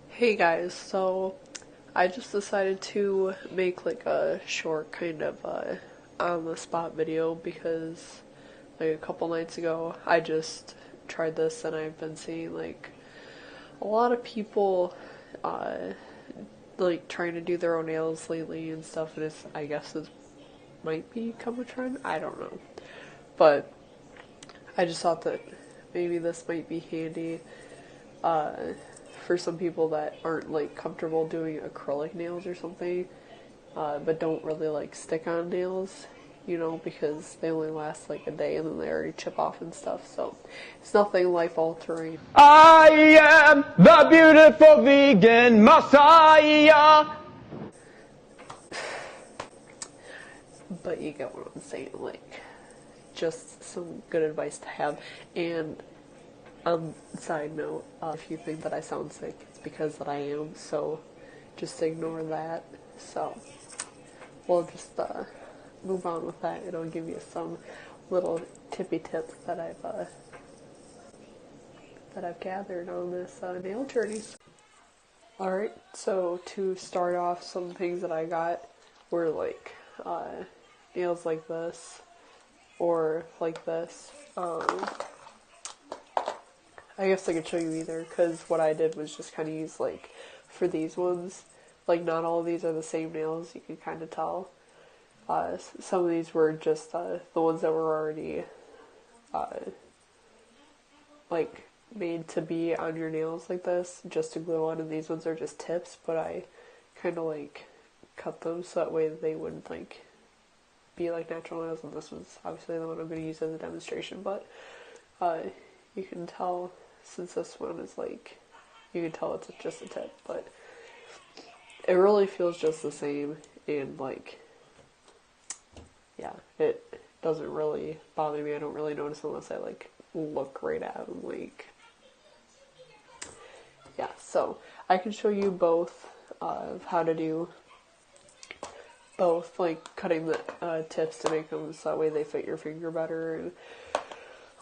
Hey guys, so I just decided to make like a short kind of on the spot video because like a couple nights ago I just tried this and I've been seeing like a lot of people like trying to do their own nails lately and stuff, and it's, I guess it might become a trend, I don't know. But I just thought that maybe this might be handy uh, for some people that aren't like comfortable doing acrylic nails or something, but don't really like stick on nails, you know, because they only last like a day and then they already chip off and stuff. So it's nothing life altering. I am the beautiful vegan messiah. But you get what I'm saying, like just some good advice to have. And side note, if you think that I sound sick, it's because that I am, so just ignore that. So we'll just move on with that. It'll give you some little tippy tips that I've gathered on this nail journey. Alright, so to start off, some things that I got were like nails like this, or like this. I guess I could show you either, because what I did was just kind of use, like, for these ones, like, not all of these are the same nails, you can kind of tell. Some of these were just the ones that were already, like, made to be on your nails like this, just to glue on, and these ones are just tips, but I kind of, like, cut them so that way they wouldn't, like, be like natural nails, and this was obviously the one I'm going to use as a demonstration, but you can tell, since this one is like, you can tell it's just a tip, but it really feels just the same, and like, yeah, it doesn't really bother me. I don't really notice unless I like look right at them, like, yeah. So I can show you both of how to do both, like cutting the tips to make them so that way they fit your finger better and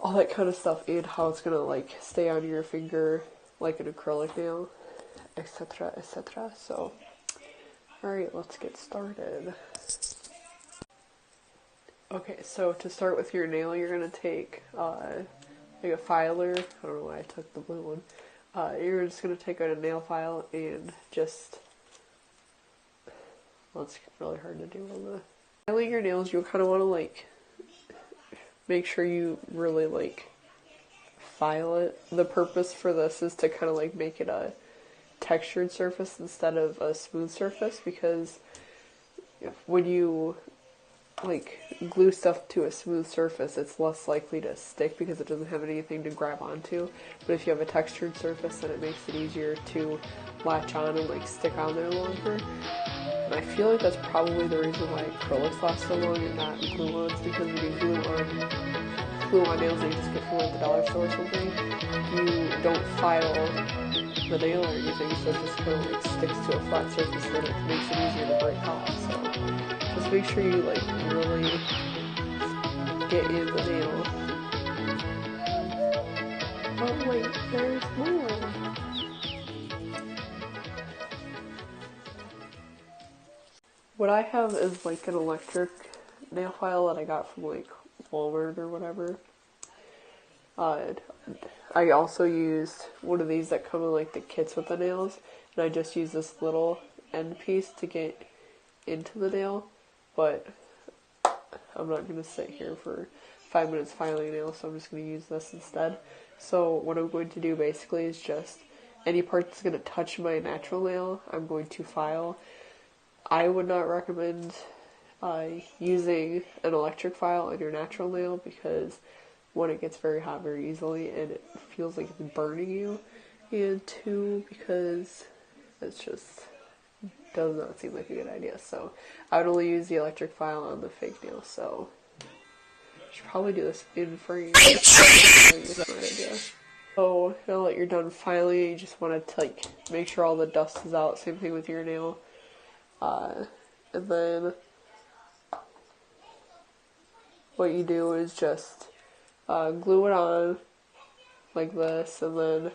all that kind of stuff, and how it's gonna like stay on your finger like an acrylic nail, etc., etc. So, alright, let's get started. Okay, so to start with your nail, you're gonna take like a filer. I don't know why I took the blue one. You're just gonna take out a nail file and just, well, it's really hard to do on the filing your nails. You kind of want to like make sure you really like file it. The purpose for this is to kind of like make it a textured surface instead of a smooth surface, because when you like glue stuff to a smooth surface, it's less likely to stick because it doesn't have anything to grab onto. But if you have a textured surface, then it makes it easier to latch on and like stick on there longer. And I feel like that's probably the reason why acrylics last so long and not glue-ons, because when you glue-on nails that you just get from like the dollar store or something, you don't file the nail or anything, so it just kind of like sticks to a flat surface, and it makes it easier to break off. So just make sure you like really get in the nail. Oh wait, there's more. What I have is like an electric nail file that I got from like Walmart or whatever. I also used one of these that come in like the kits with the nails, and I just used this little end piece to get into the nail, but I'm not going to sit here for 5 minutes filing a nail, so I'm just going to use this instead. So what I'm going to do basically is just any part that's going to touch my natural nail, I'm going to file. I would not recommend using an electric file on your natural nail, because one, it gets very hot very easily and it feels like it's burning you, and two, because it's just does not seem like a good idea. So I would only use the electric file on the fake nail. So I should probably do this in frame. That's my idea. So now that you're done filing, you just want to like make sure all the dust is out. Same thing with your nail. And then what you do is just glue it on like this, and then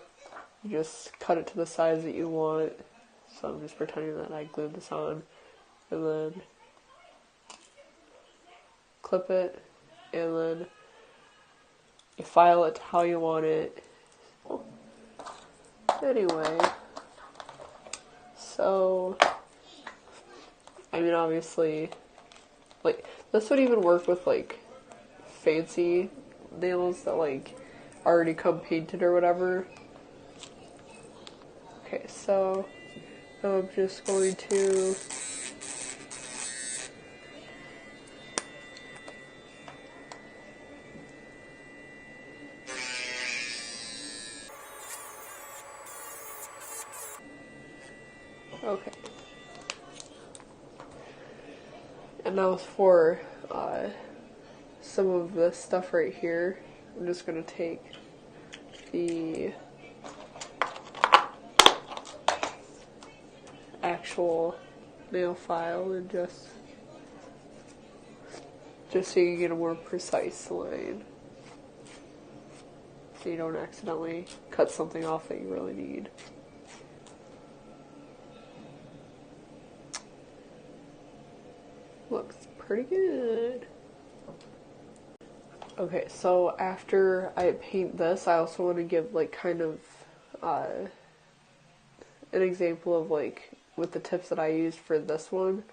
you just cut it to the size that you want. So I'm just pretending that I glued this on, and then clip it, and then you file it to how you want it. Anyway, so I mean, obviously, like, this would even work with like fancy nails that like already come painted or whatever. Okay, so I'm just going to okay. And now for some of this stuff right here, I'm just going to take the actual nail file and just so you get a more precise line, so you don't accidentally cut something off that you really need. Looks pretty good. Okay, so after I paint this, I also want to give like kind of an example of like with the tips that I used for this one,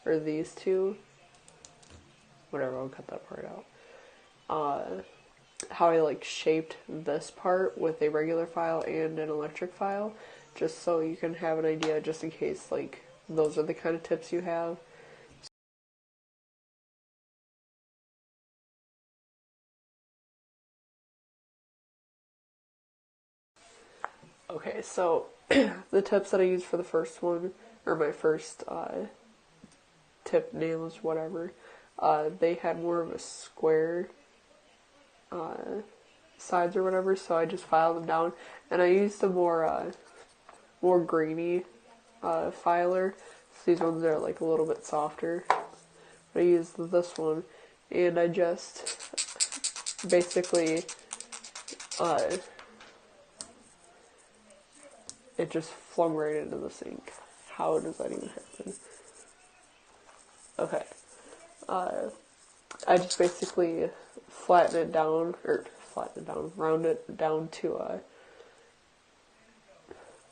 or these two. Whatever, I'll cut that part out. How I like shaped this part with a regular file and an electric file, just so you can have an idea, just in case like those are the kind of tips you have. Okay, so the tips that I used for the first one, or my first tip nails, whatever, they had more of a square sides or whatever, so I just filed them down, and I used a more grainy filer. So these ones are like a little bit softer. I used this one, and I just basically it just flung right into the sink. How does that even happen? Okay. I just basically round it down to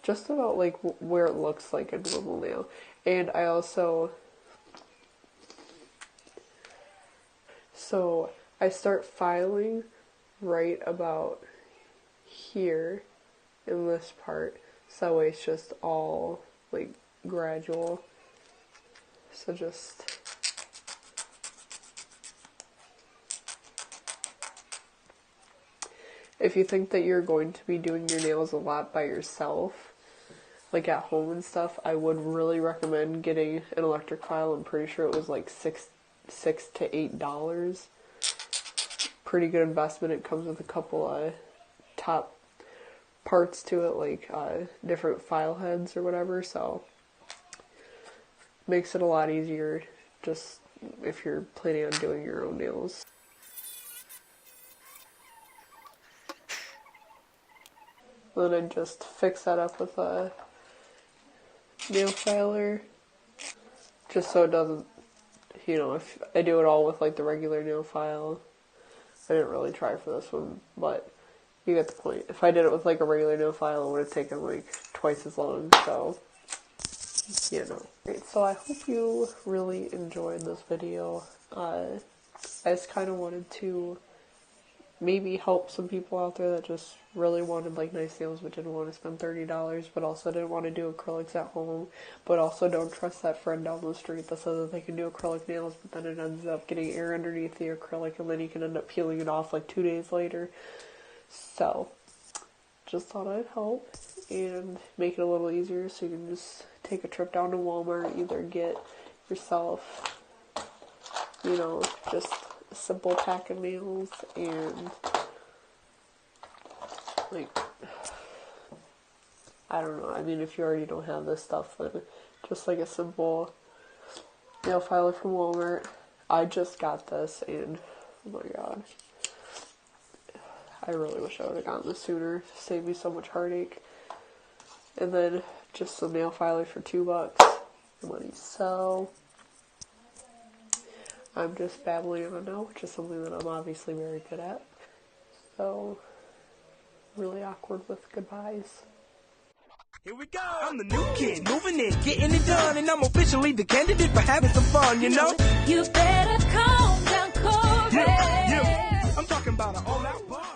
just about like where it looks like a normal nail. And I also, so I start filing right about here in this part, so that way it's just all like gradual. So just if you think that you're going to be doing your nails a lot by yourself, like at home and stuff, I would really recommend getting an electric file. I'm pretty sure it was like $6 to $8. Pretty good investment. It comes with a couple top parts to it, like different file heads or whatever, so makes it a lot easier just if you're planning on doing your own nails. Then I just fix that up with a nail filer, just so it doesn't, if I do it all with like the regular nail file. I didn't really try for this one, but you get the point. If I did it with like a regular nail file, it would have taken like twice as long, so Great, so I hope you really enjoyed this video. I just kind of wanted to maybe help some people out there that just really wanted like nice nails but didn't want to spend $30, but also didn't want to do acrylics at home, but also don't trust that friend down the street that says that they can do acrylic nails, but then it ends up getting air underneath the acrylic and then you can end up peeling it off like 2 days later. So just thought I'd help and make it a little easier, so you can just take a trip down to Walmart, either get yourself, just a simple pack of nails, and like, I don't know, I mean, if you already don't have this stuff, then just like a simple nail filer from Walmart. I just got this, and oh my god, I really wish I would have gotten this sooner. Saved me so much heartache. And then just some nail filers for $2. Money. So I'm just babbling on now, which is something that I'm obviously very good at. So really awkward with goodbyes. Here we go. I'm the new kid, moving in, getting it done, and I'm officially the candidate for having some fun, you know? You better calm down, Corey. Yeah. I'm talking about an all-out bar.